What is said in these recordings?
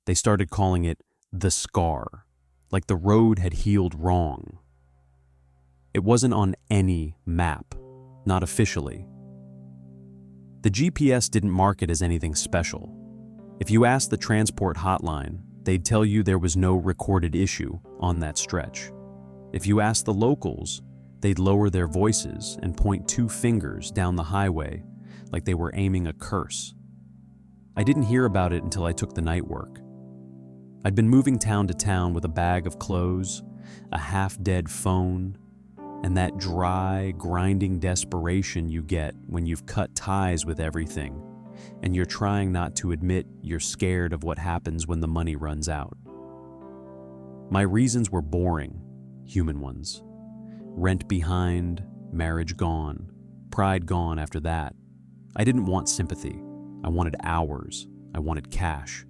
They started calling it the scar, like the road had healed wrong. It wasn't on any map, not officially. The GPS didn't mark it as anything special. If you asked the transport hotline, they'd tell you there was no recorded issue on that stretch. If you asked the locals, they'd lower their voices and point two fingers down the highway like they were aiming a curse. I didn't hear about it until I took the night work. I'd been moving town to town with a bag of clothes, a half-dead phone, and that dry, grinding desperation you get when you've cut ties with everything and you're trying not to admit you're scared of what happens when the money runs out. My reasons were boring, human ones. Rent behind, marriage gone, pride gone after that. I didn't want sympathy. I wanted hours. I wanted cash.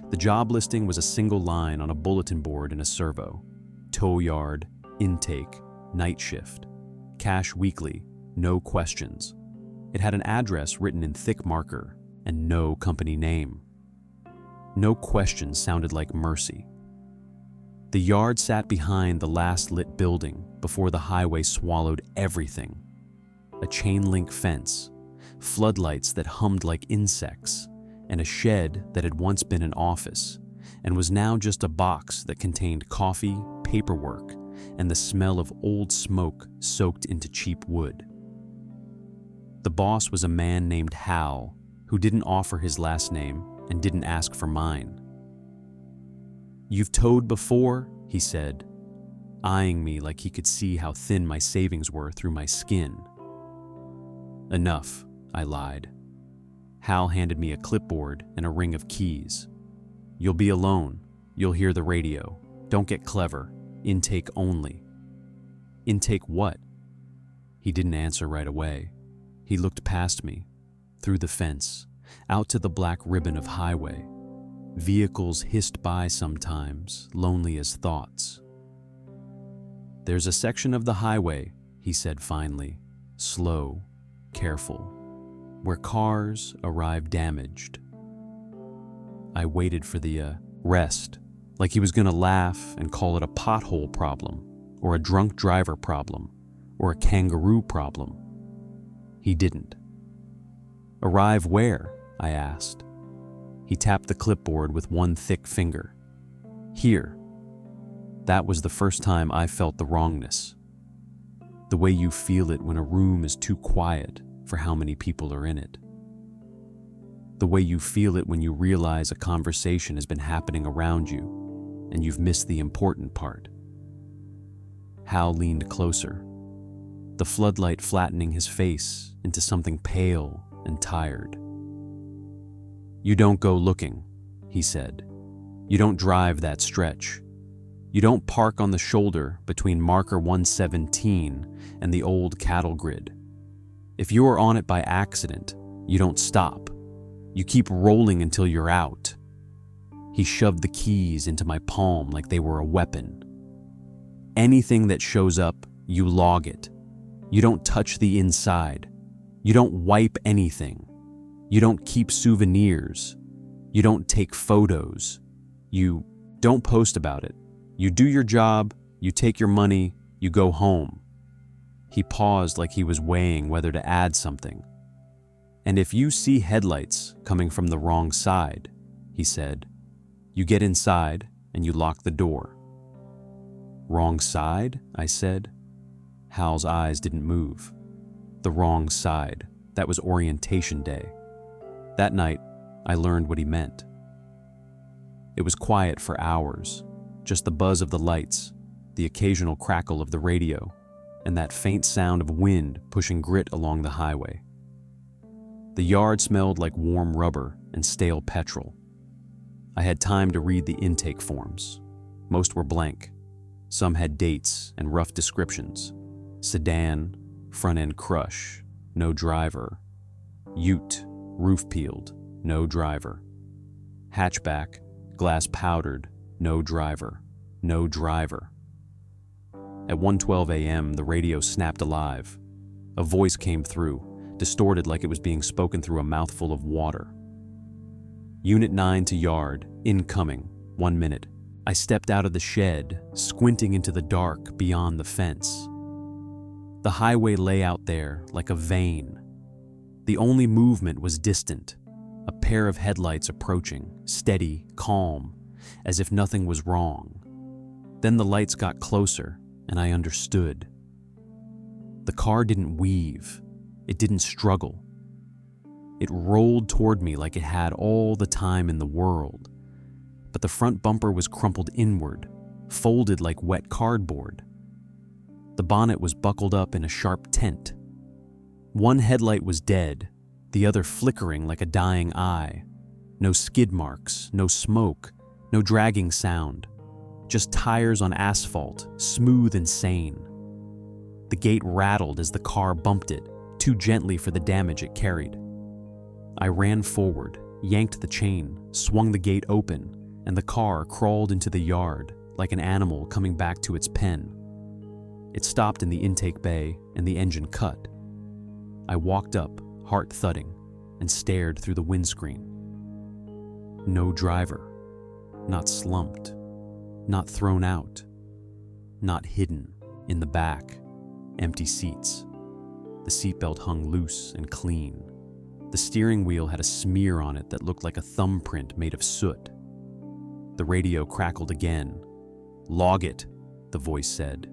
The job listing was a single line on a bulletin board in a servo. Tow yard, intake, night shift, cash weekly, no questions. It had an address written in thick marker and no company name. No questions sounded like mercy. The yard sat behind the last lit building before the highway swallowed everything. A chain-link fence, floodlights that hummed like insects, and a shed that had once been an office and was now just a box that contained coffee, paperwork, and the smell of old smoke soaked into cheap wood. The boss was a man named Hal, who didn't offer his last name and didn't ask for mine. "You've towed before?" he said, eyeing me like he could see how thin my savings were through my skin. "Enough," I lied. Hal handed me a clipboard and a ring of keys. "You'll be alone. You'll hear the radio. Don't get clever. Intake only." "Intake what?" He didn't answer right away. He looked past me, through the fence, out to the black ribbon of highway. Vehicles hissed by sometimes, lonely as thoughts. "There's a section of the highway," he said finally, slow, careful, where cars arrive damaged. I waited for the rest, like he was gonna laugh and call it a pothole problem, or a drunk driver problem, or a kangaroo problem. He didn't. "Arrive where?" I asked. He tapped the clipboard with one thick finger. "Here." That was the first time I felt the wrongness. The way you feel it when a room is too quiet for how many people are in it. The way you feel it when you realize a conversation has been happening around you and you've missed the important part. Hal leaned closer, the floodlight flattening his face into something pale and tired. "You don't go looking," he said. "You don't drive that stretch. You don't park on the shoulder between marker 117 and the old cattle grid. If you are on it by accident, you don't stop. You keep rolling until you're out." He shoved the keys into my palm like they were a weapon. "Anything that shows up, you log it. You don't touch the inside. You don't wipe anything. You don't keep souvenirs. You don't take photos. You don't post about it. You do your job, you take your money, you go home." He paused like he was weighing whether to add something. "And if you see headlights coming from the wrong side," he said, "you get inside and you lock the door." "Wrong side?" I said. Hal's eyes didn't move. The wrong side. That was orientation day. That night, I learned what he meant. It was quiet for hours, just the buzz of the lights, the occasional crackle of the radio, and that faint sound of wind pushing grit along the highway. The yard smelled like warm rubber and stale petrol. I had time to read the intake forms. Most were blank. Some had dates and rough descriptions. Sedan, front-end crush, no driver. Ute, roof peeled, no driver. Hatchback, glass powdered, no driver, no driver. At 1:12 a.m., the radio snapped alive. A voice came through, distorted like it was being spoken through a mouthful of water. Unit 9 to yard, incoming, 1 minute. I stepped out of the shed, squinting into the dark beyond the fence. The highway lay out there like a vein. The only movement was distant, a pair of headlights approaching, steady, calm, as if nothing was wrong. Then the lights got closer, and I understood. The car didn't weave. It didn't struggle. It rolled toward me like it had all the time in the world. But the front bumper was crumpled inward, folded like wet cardboard. The bonnet was buckled up in a sharp tent. One headlight was dead, the other flickering like a dying eye. No skid marks, no smoke, no dragging sound. Just tires on asphalt, smooth and sane. The gate rattled as the car bumped it, too gently for the damage it carried. I ran forward, yanked the chain, swung the gate open, and the car crawled into the yard like an animal coming back to its pen. It stopped in the intake bay, and the engine cut. I walked up, heart thudding, and stared through the windscreen. No driver. Not slumped. Not thrown out. Not hidden in the back. Empty seats. The seatbelt hung loose and clean. The steering wheel had a smear on it that looked like a thumbprint made of soot. The radio crackled again. "Log it," the voice said.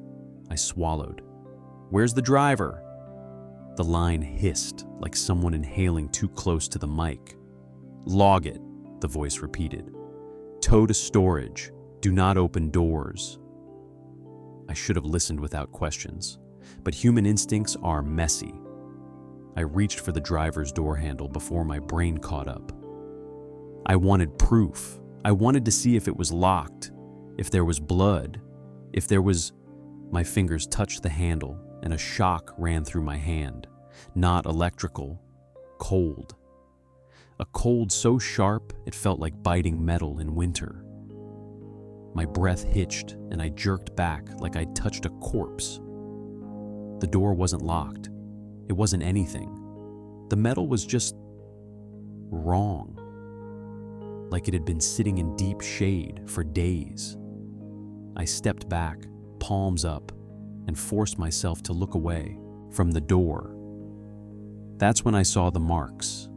I swallowed. "Where's the driver?" The line hissed like someone inhaling too close to the mic. "Log it," the voice repeated. "Tow to storage. Do not open doors." I should have listened without questions, but human instincts are messy. I reached for the driver's door handle before my brain caught up. I wanted proof. I wanted to see if it was locked, if there was blood, if there was... My fingers touched the handle, and a shock ran through my hand. Not electrical, cold. A cold so sharp it felt like biting metal in winter. My breath hitched, and I jerked back like I'd touched a corpse. The door wasn't locked. It wasn't anything. The metal was just wrong. Like it had been sitting in deep shade for days. I stepped back, palms up, and forced myself to look away from the door. That's when I saw the marks.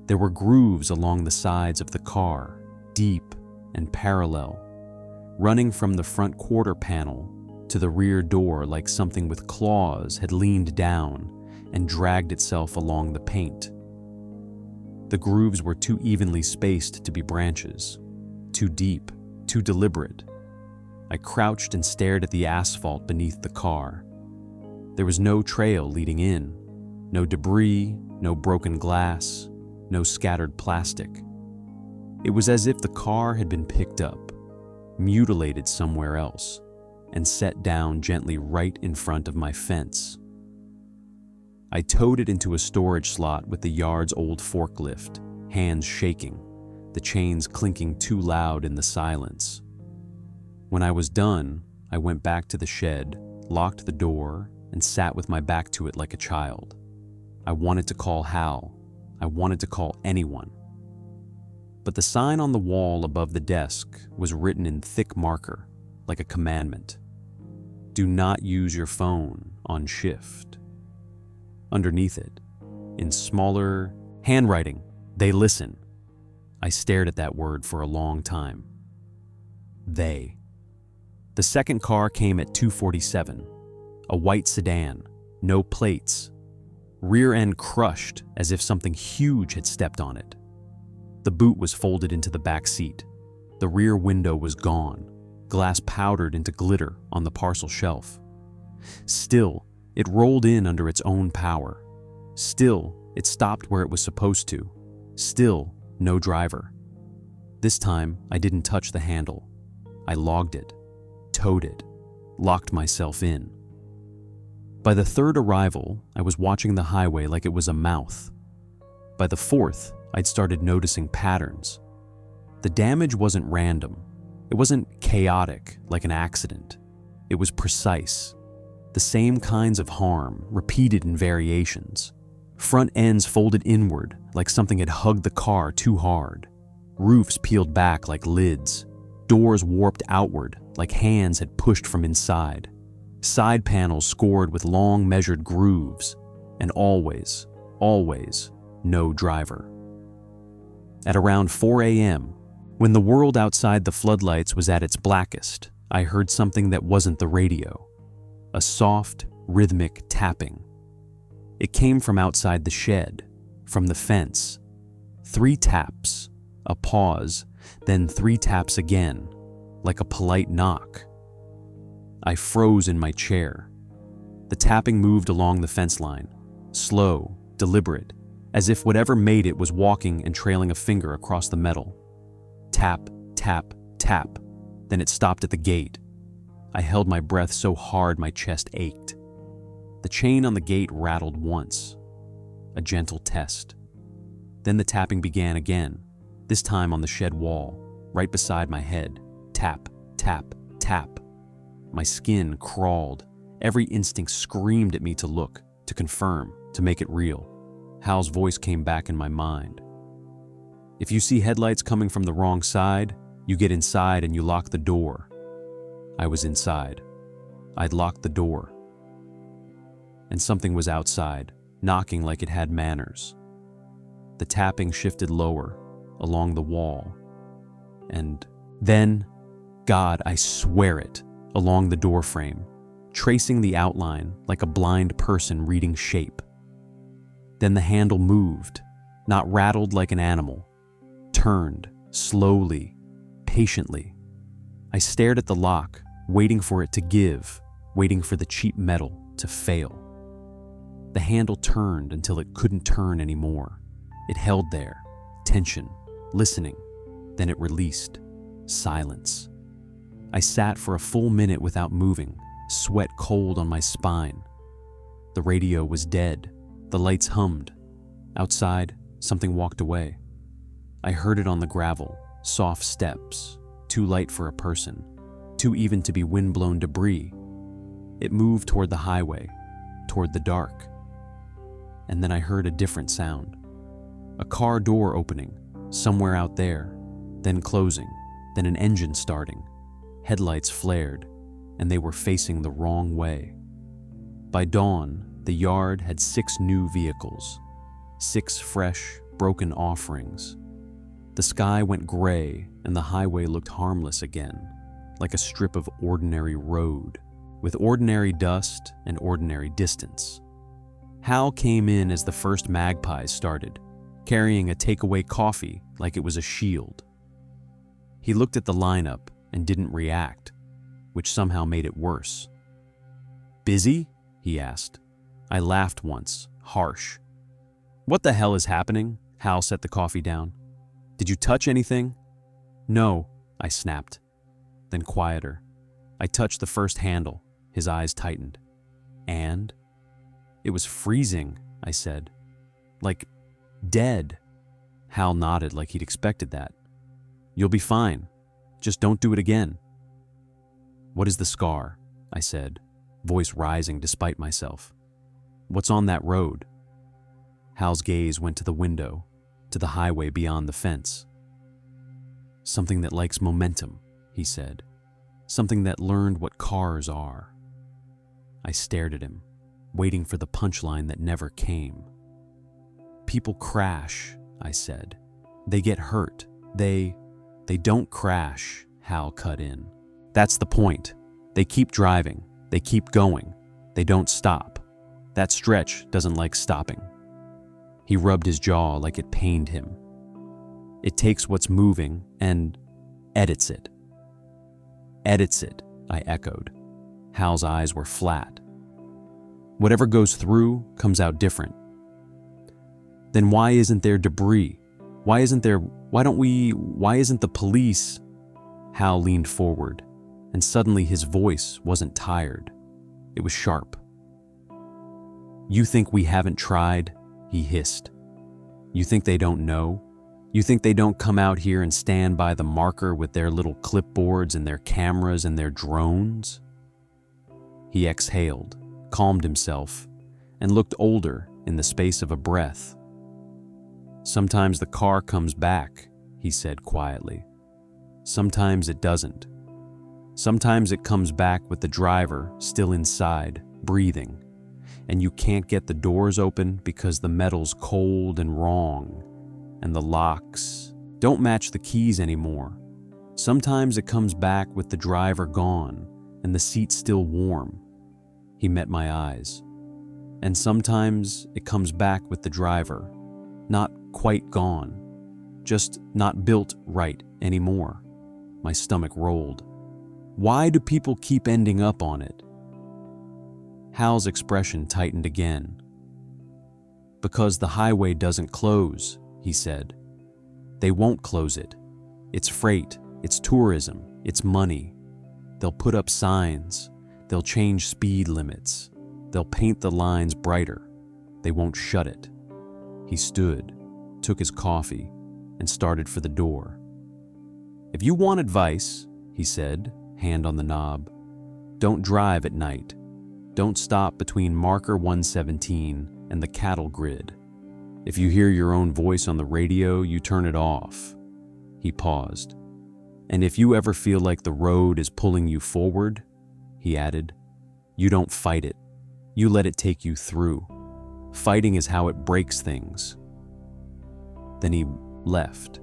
There were grooves along the sides of the car, deep and parallel, running from the front quarter panel to the rear door like something with claws had leaned down and dragged itself along the paint. The grooves were too evenly spaced to be branches, too deep, too deliberate. I crouched and stared at the asphalt beneath the car. There was no trail leading in, no debris, no broken glass, no scattered plastic. It was as if the car had been picked up, mutilated somewhere else, and set down gently right in front of my fence. I towed it into a storage slot with the yard's old forklift, hands shaking, the chains clinking too loud in the silence. When I was done, I went back to the shed, locked the door, and sat with my back to it like a child. I wanted to call Hal. I wanted to call anyone. But the sign on the wall above the desk was written in thick marker, like a commandment. Do not use your phone on shift. Underneath it, in smaller handwriting, they listen. I stared at that word for a long time. They. The second car came at 2:47, a white sedan, no plates, rear end crushed as if something huge had stepped on it. The boot was folded into the back seat. The rear window was gone, glass powdered into glitter on the parcel shelf. Still, it rolled in under its own power. Still, it stopped where it was supposed to. Still, no driver. This time, I didn't touch the handle. I logged it, towed it, locked myself in. By the third arrival, I was watching the highway like it was a mouth. By the fourth, I'd started noticing patterns. The damage wasn't random. It wasn't chaotic like an accident. It was precise. The same kinds of harm, repeated in variations. Front ends folded inward, like something had hugged the car too hard. Roofs peeled back like lids. Doors warped outward like hands had pushed from inside. Side panels scored with long measured grooves. And always, no driver. At around 4 a.m., when the world outside the floodlights was at its blackest, I heard something that wasn't the radio. A soft, rhythmic tapping. It came from outside the shed, from the fence. 3 taps, a pause, then 3 taps again, like a polite knock. I froze in my chair. The tapping moved along the fence line, slow, deliberate, as if whatever made it was walking and trailing a finger across the metal. Tap, tap, tap. Then it stopped at the gate. I held my breath so hard my chest ached. The chain on the gate rattled once. A gentle test. Then the tapping began again, this time on the shed wall, right beside my head. Tap, tap, tap. My skin crawled. Every instinct screamed at me to look, to confirm, to make it real. Hal's voice came back in my mind. If you see headlights coming from the wrong side, you get inside and you lock the door. I was inside. I'd locked the door. And something was outside, knocking like it had manners. The tapping shifted lower, along the wall. And then, God, I swear it, along the doorframe, tracing the outline like a blind person reading shape. Then the handle moved, not rattled like an animal, turned, slowly, patiently. I stared at the lock, waiting for it to give, waiting for the cheap metal to fail. The handle turned until it couldn't turn anymore. It held there, tension, listening. Then it released. Silence. I sat for a full minute without moving, sweat cold on my spine. The radio was dead. The lights hummed. Outside, something walked away. I heard it on the gravel, soft steps, too light for a person, too even to be wind-blown debris. It moved toward the highway, toward the dark. And then I heard a different sound. A car door opening, somewhere out there, then closing, then an engine starting. Headlights flared, and they were facing the wrong way. By dawn, the yard had 6 new vehicles, 6 fresh, broken offerings. The sky went gray, and the highway looked harmless again, like a strip of ordinary road, with ordinary dust and ordinary distance. Hal came in as the first magpies started, carrying a takeaway coffee like it was a shield. He looked at the lineup and didn't react, which somehow made it worse. "Busy?" he asked. I laughed once, harsh. "What the hell is happening?" Hal set the coffee down. "Did you touch anything?" "No," I snapped. Then quieter. I touched the first handle. His eyes tightened. "And?" "It was freezing," I said. "Like dead." Hal nodded like he'd expected that. "You'll be fine. Just don't do it again." "What is the scar?" I said, voice rising despite myself. "What's on that road?" Hal's gaze went to the window, to the highway beyond the fence. "Something that likes momentum," he said. "Something that learned what cars are." I stared at him, waiting for the punchline that never came. "People crash," I said. "They get hurt. They don't crash," Hal cut in. "That's the point. They keep driving. They keep going. They don't stop. That stretch doesn't like stopping." He rubbed his jaw like it pained him. "It takes what's moving and edits it." "Edits it," I echoed. Hal's eyes were flat. "Whatever goes through comes out different." "Then why isn't there debris? Why isn't the police?" Hal leaned forward, and suddenly his voice wasn't tired. It was sharp. "You think we haven't tried?" he hissed. "You think they don't know? You think they don't come out here and stand by the marker with their little clipboards and their cameras and their drones?" He exhaled, calmed himself, and looked older in the space of a breath. Sometimes the car comes back, he said quietly. Sometimes it doesn't. Sometimes it comes back with the driver still inside, breathing, and you can't get the doors open because the metal's cold and wrong, and the locks don't match the keys anymore. Sometimes it comes back with the driver gone and the seat still warm. He met my eyes. And sometimes it comes back with the driver, not quite gone, just not built right anymore. My stomach rolled. Why do people keep ending up on it? Hal's expression tightened again. Because the highway doesn't close, he said. They won't close it. It's freight, it's tourism, it's money. They'll put up signs, they'll change speed limits, they'll paint the lines brighter. They won't shut it. He stood, took his coffee, and started for the door. If you want advice, he said, hand on the knob, don't drive at night. Don't stop between marker 117 and the cattle grid. If you hear your own voice on the radio, you turn it off. He paused. And if you ever feel like the road is pulling you forward, he added, you don't fight it. You let it take you through. Fighting is how it breaks things. Then he left.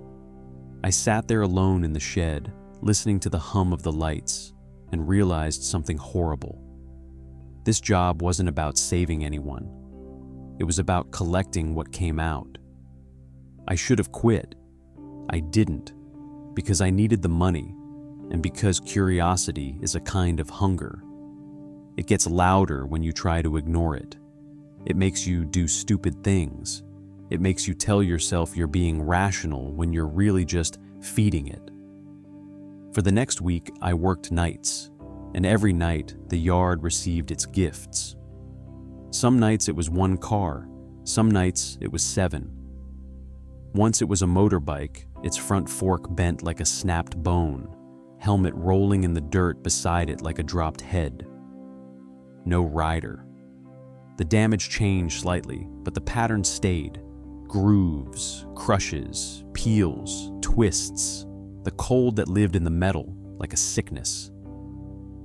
I sat there alone in the shed, listening to the hum of the lights, and realized something horrible. This job wasn't about saving anyone. It was about collecting what came out. I should have quit. I didn't, because I needed the money, and because curiosity is a kind of hunger. It gets louder when you try to ignore it. It makes you do stupid things. It makes you tell yourself you're being rational when you're really just feeding it. For the next week, I worked nights, and every night the yard received its gifts. Some nights it was 1 car, some nights it was 7. Once it was a motorbike, its front fork bent like a snapped bone, helmet rolling in the dirt beside it like a dropped head. No rider. The damage changed slightly, but the pattern stayed. Grooves, crushes, peels, twists, the cold that lived in the metal like a sickness.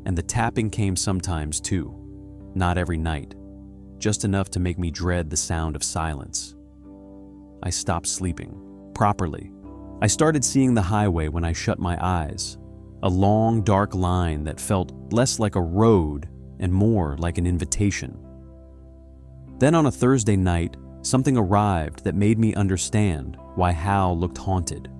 And the tapping came sometimes too, not every night, just enough to make me dread the sound of silence. I stopped sleeping, properly. I started seeing the highway when I shut my eyes, a long, dark line that felt less like a road and more like an invitation. Then on a Thursday night, something arrived that made me understand why Hal looked haunted.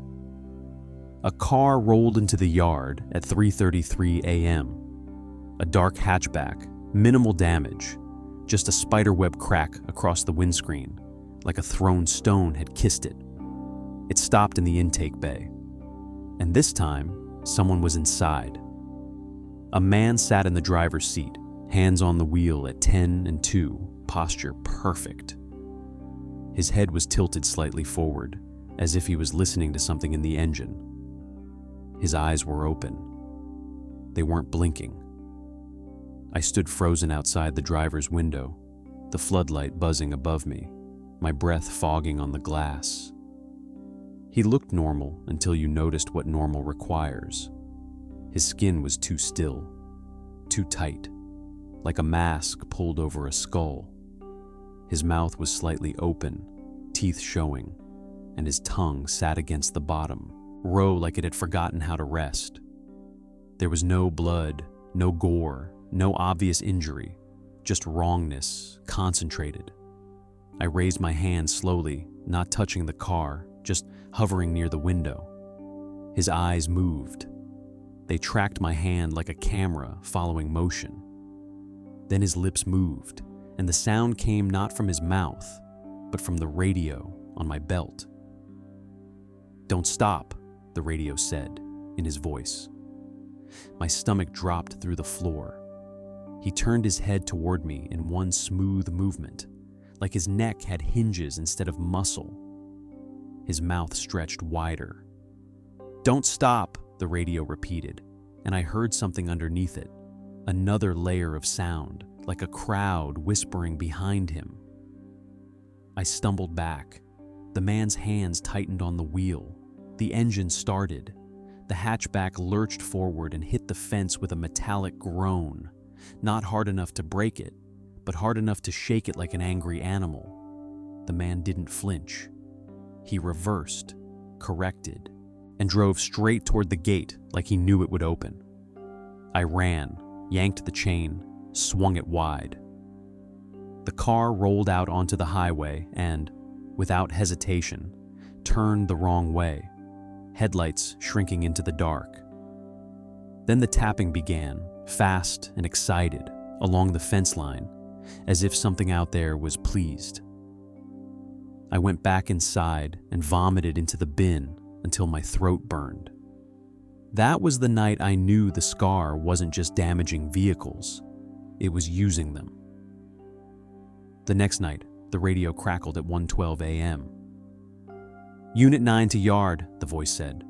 A car rolled into the yard at 3:33 a.m. A dark hatchback, minimal damage, just a spiderweb crack across the windscreen, like a thrown stone had kissed it. It stopped in the intake bay. And this time, someone was inside. A man sat in the driver's seat, hands on the wheel at 10 and 2, posture perfect. His head was tilted slightly forward, as if he was listening to something in the engine. His eyes were open. They weren't blinking. I stood frozen outside the driver's window, the floodlight buzzing above me, my breath fogging on the glass. He looked normal until you noticed what normal requires. His skin was too still, too tight, like a mask pulled over a skull. His mouth was slightly open, teeth showing, and his tongue sat against the bottom, row like it had forgotten how to rest. There was no blood, no gore, no obvious injury, just wrongness, concentrated. I raised my hand slowly, not touching the car, just hovering near the window. His eyes moved. They tracked my hand like a camera following motion. Then his lips moved, and the sound came not from his mouth, but from the radio on my belt. "Don't stop," the radio said, in his voice. My stomach dropped through the floor. He turned his head toward me in one smooth movement, like his neck had hinges instead of muscle. His mouth stretched wider. "Don't stop," the radio repeated, and I heard something underneath it, another layer of sound, like a crowd whispering behind him. I stumbled back. The man's hands tightened on the wheel. The engine started. The hatchback lurched forward and hit the fence with a metallic groan, not hard enough to break it, but hard enough to shake it like an angry animal. The man didn't flinch. He reversed, corrected, and drove straight toward the gate like he knew it would open. I ran, yanked the chain, swung it wide. The car rolled out onto the highway and, without hesitation, turned the wrong way, headlights shrinking into the dark. Then the tapping began, fast and excited, along the fence line, as if something out there was pleased. I went back inside and vomited into the bin until my throat burned. That was the night I knew the scar wasn't just damaging vehicles, it was using them. The next night, the radio crackled at 1:12 a.m. "Unit 9 to yard," the voice said.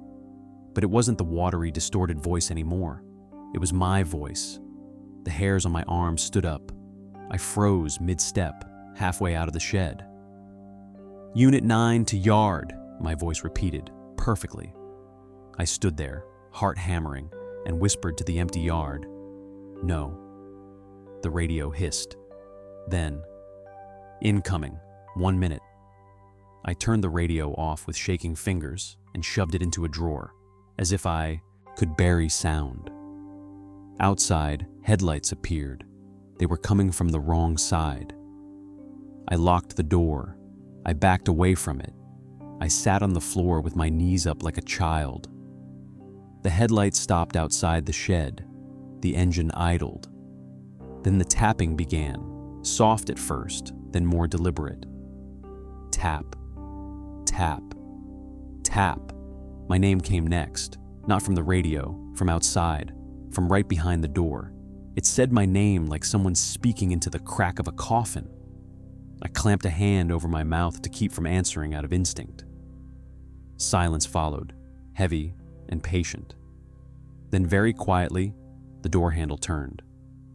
But it wasn't the watery, distorted voice anymore. It was my voice. The hairs on my arms stood up. I froze mid-step, halfway out of the shed. "Unit 9 to yard," my voice repeated, perfectly. I stood there, heart hammering, and whispered to the empty yard, "No." The radio hissed. Then, "Incoming, 1 minute." I turned the radio off with shaking fingers and shoved it into a drawer, as if I could bury sound. Outside, headlights appeared. They were coming from the wrong side. I locked the door. I backed away from it. I sat on the floor with my knees up like a child. The headlights stopped outside the shed. The engine idled. Then the tapping began, soft at first, then more deliberate. Tap, tap, tap. My name came next, not from the radio, from outside, from right behind the door. It said my name like someone speaking into the crack of a coffin. I clamped a hand over my mouth to keep from answering out of instinct. Silence followed, heavy and patient. Then very quietly, the door handle turned.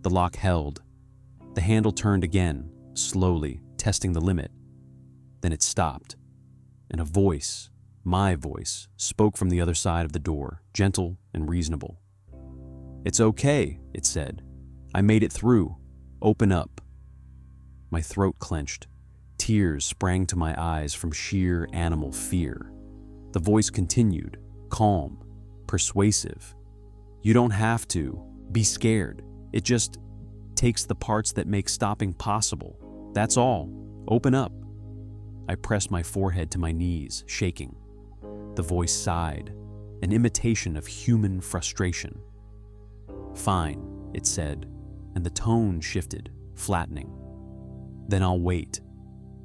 The lock held. The handle turned again, slowly, testing the limit. Then it stopped, and a voice, my voice, spoke from the other side of the door, gentle and reasonable. "It's okay," it said. "I made it through. Open up." My throat clenched. Tears sprang to my eyes from sheer animal fear. The voice continued, calm, persuasive. "You don't have to be scared. It just takes the parts that make stopping possible. That's all. Open up." I pressed my forehead to my knees, shaking. The voice sighed, an imitation of human frustration. "Fine," it said, and the tone shifted, flattening. "Then I'll wait."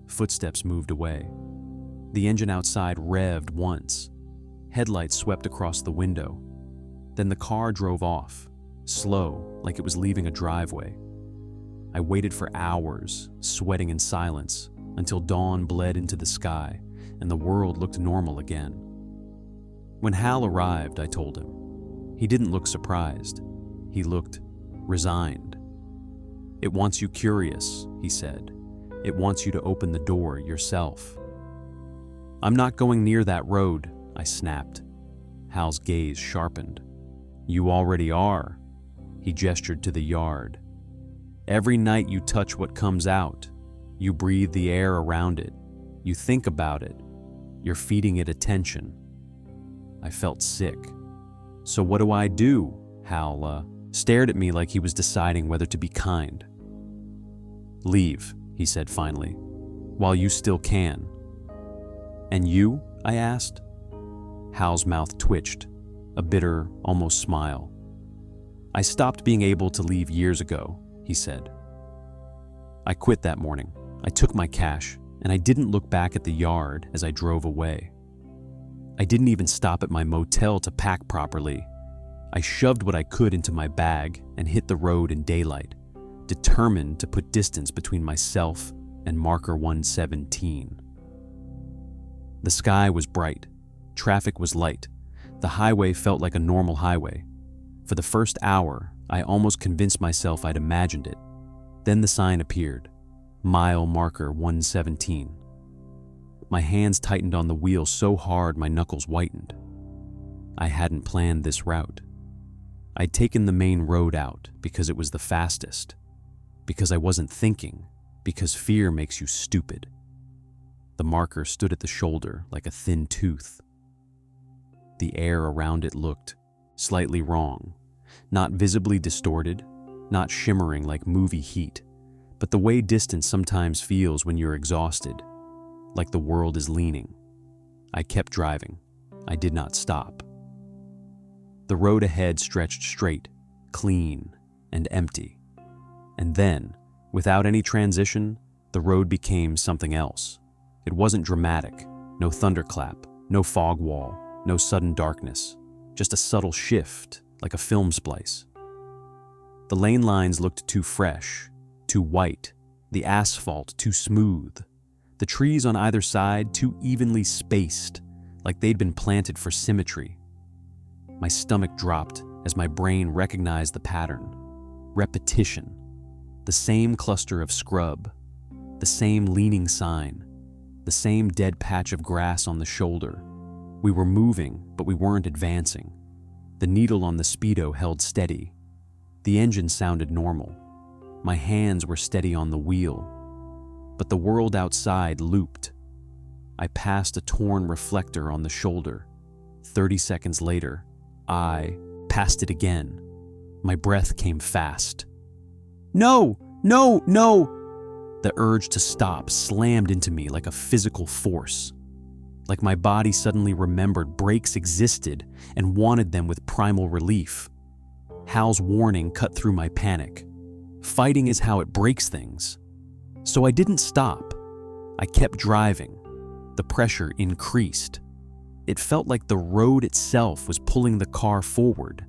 Footsteps moved away. The engine outside revved once. Headlights swept across the window. Then the car drove off, slow, like it was leaving a driveway. I waited for hours, sweating in silence, until dawn bled into the sky and the world looked normal again. When Hal arrived, I told him. He didn't look surprised. He looked resigned. "It wants you curious," he said. "It wants you to open the door yourself." "I'm not going near that road," I snapped. Hal's gaze sharpened. "You already are." He gestured to the yard. "Every night you touch what comes out. You breathe the air around it. You think about it. You're feeding it attention." I felt sick. "So what do?" Hal stared at me like he was deciding whether to be kind. "Leave," he said finally, "while you still can." "And you?" I asked. Hal's mouth twitched, a bitter, almost smile. "I stopped being able to leave years ago," he said. "I quit that morning. I took my cash, and I didn't look back at the yard as I drove away. I didn't even stop at my motel to pack properly. I shoved what I could into my bag and hit the road in daylight, determined to put distance between myself and marker 117. The sky was bright. Traffic was light. The highway felt like a normal highway. For the first hour, I almost convinced myself I'd imagined it. Then the sign appeared. Mile marker 117. My hands tightened on the wheel so hard my knuckles whitened. I hadn't planned this route. I'd taken the main road out because it was the fastest, because I wasn't thinking, because fear makes you stupid. The marker stood at the shoulder like a thin tooth. The air around it looked slightly wrong, not visibly distorted, not shimmering like movie heat, but the way distance sometimes feels when you're exhausted, like the world is leaning. I kept driving. I did not stop. The road ahead stretched straight, clean, and empty. And then, without any transition, the road became something else. It wasn't dramatic, no thunderclap, no fog wall, no sudden darkness, just a subtle shift, like a film splice. The lane lines looked too fresh, too white, the asphalt too smooth, the trees on either side too evenly spaced, like they'd been planted for symmetry. My stomach dropped as my brain recognized the pattern. Repetition. The same cluster of scrub, the same leaning sign, the same dead patch of grass on the shoulder. We were moving, but we weren't advancing. The needle on the speedo held steady. The engine sounded normal. My hands were steady on the wheel. But the world outside looped. I passed a torn reflector on the shoulder. 30 seconds later, I passed it again. My breath came fast. No! No! No! The urge to stop slammed into me like a physical force. Like my body suddenly remembered brakes existed and wanted them with primal relief. Hal's warning cut through my panic. Fighting is how it breaks things. So I didn't stop. I kept driving. The pressure increased. It felt like the road itself was pulling the car forward,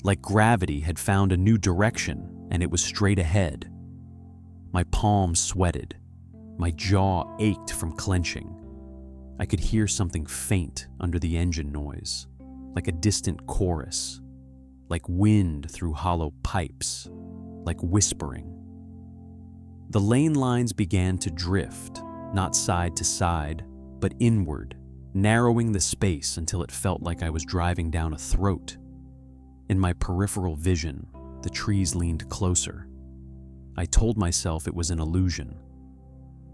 like gravity had found a new direction and it was straight ahead. My palms sweated. My jaw ached from clenching. I could hear something faint under the engine noise, like a distant chorus, like wind through hollow pipes, like whispering. The lane lines began to drift, not side to side, but inward, narrowing the space until it felt like I was driving down a throat. In my peripheral vision, the trees leaned closer. I told myself it was an illusion.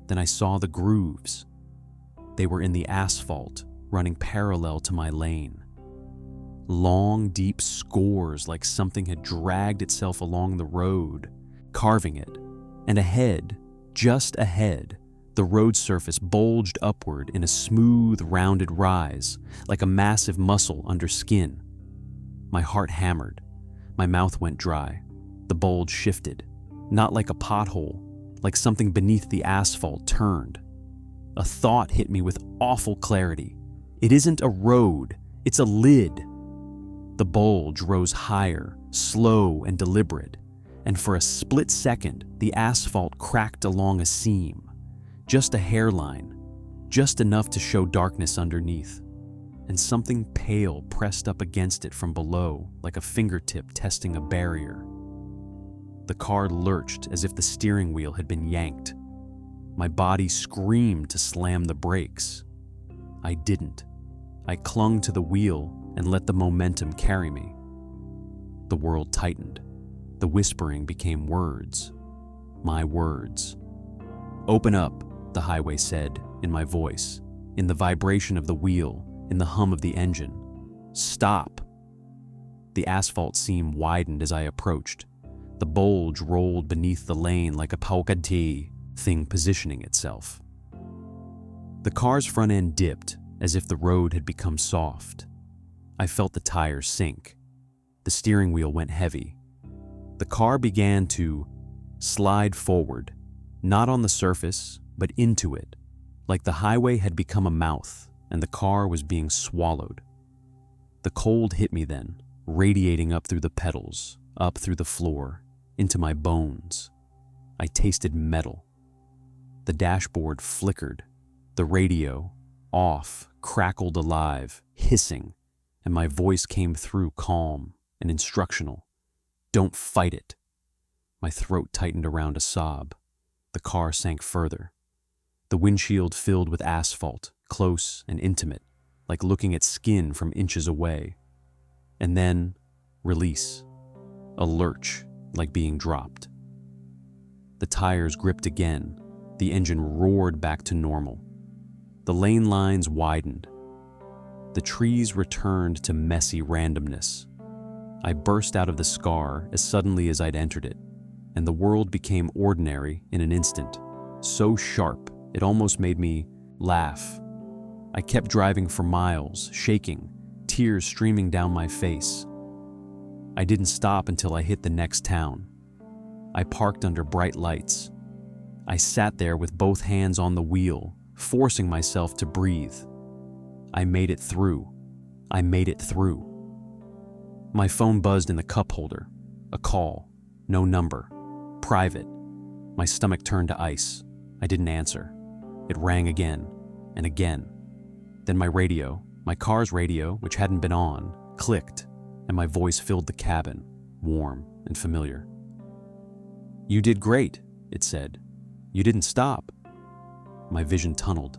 Then I saw the grooves. They were in the asphalt, running parallel to my lane. Long, deep scores like something had dragged itself along the road, carving it. And ahead, just ahead, the road surface bulged upward in a smooth, rounded rise, like a massive muscle under skin. My heart hammered. My mouth went dry. The bulge shifted, not like a pothole, like something beneath the asphalt turned. A thought hit me with awful clarity. It isn't a road, it's a lid. The bulge rose higher, slow and deliberate, and for a split second, the asphalt cracked along a seam. Just a hairline, just enough to show darkness underneath, and something pale pressed up against it from below, like a fingertip testing a barrier. The car lurched as if the steering wheel had been yanked. My body screamed to slam the brakes. I didn't. I clung to the wheel and let the momentum carry me. The world tightened. The whispering became words. My words. "Open up," the highway said, in my voice, in the vibration of the wheel, in the hum of the engine. "Stop." The asphalt seam widened as I approached. The bulge rolled beneath the lane like a paucati thing positioning itself. The car's front end dipped as if the road had become soft. I felt the tires sink. The steering wheel went heavy. The car began to slide forward, not on the surface, but into it, like the highway had become a mouth and the car was being swallowed. The cold hit me then, radiating up through the pedals, up through the floor, into my bones. I tasted metal. The dashboard flickered. The radio, off, crackled alive, hissing, and my voice came through calm and instructional. "Don't fight it." My throat tightened around a sob. The car sank further. the windshield filled with asphalt, close and intimate, like looking at skin from inches away. And then, release. A lurch, like being dropped. The tires gripped again. The engine roared back to normal. The lane lines widened. The trees returned to messy randomness. I burst out of the scar as suddenly as I'd entered it, and the world became ordinary in an instant, so sharp it almost made me laugh. I kept driving for miles, shaking, tears streaming down my face. I didn't stop until I hit the next town. I parked under bright lights. I sat there with both hands on the wheel, forcing myself to breathe. I made it through. I made it through. My phone buzzed in the cup holder. A call. No number. Private. My stomach turned to ice. I didn't answer. It rang again and again. Then my radio, my car's radio, which hadn't been on, clicked, and my voice filled the cabin, warm and familiar. "You did great," it said. "You didn't stop." My vision tunneled.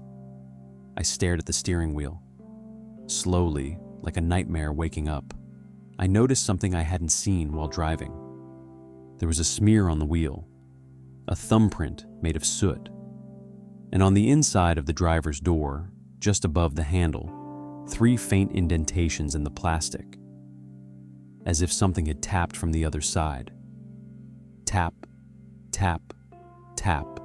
I stared at the steering wheel. Slowly, like a nightmare waking up, I noticed something I hadn't seen while driving. There was a smear on the wheel, a thumbprint made of soot. And on the inside of the driver's door, just above the handle, 3 faint indentations in the plastic, as if something had tapped from the other side. Tap, tap, tap.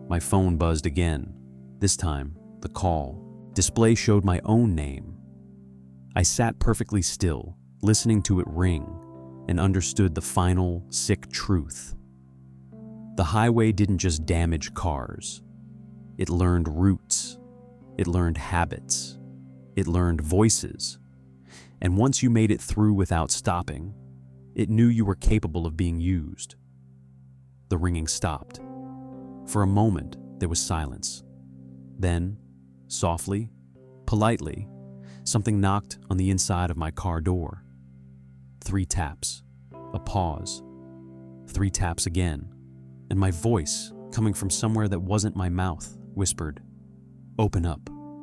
My phone buzzed again. This time, the call. Display showed my own name. I sat perfectly still, listening to it ring, and understood the final, sick truth. The highway didn't just damage cars. It learned routes. It learned habits. It learned voices. And once you made it through without stopping, it knew you were capable of being used. The ringing stopped. For a moment, there was silence. Then, softly, politely, something knocked on the inside of my car door. 3 taps, a pause, 3 taps again, and my voice, coming from somewhere that wasn't my mouth, whispered, "Open up."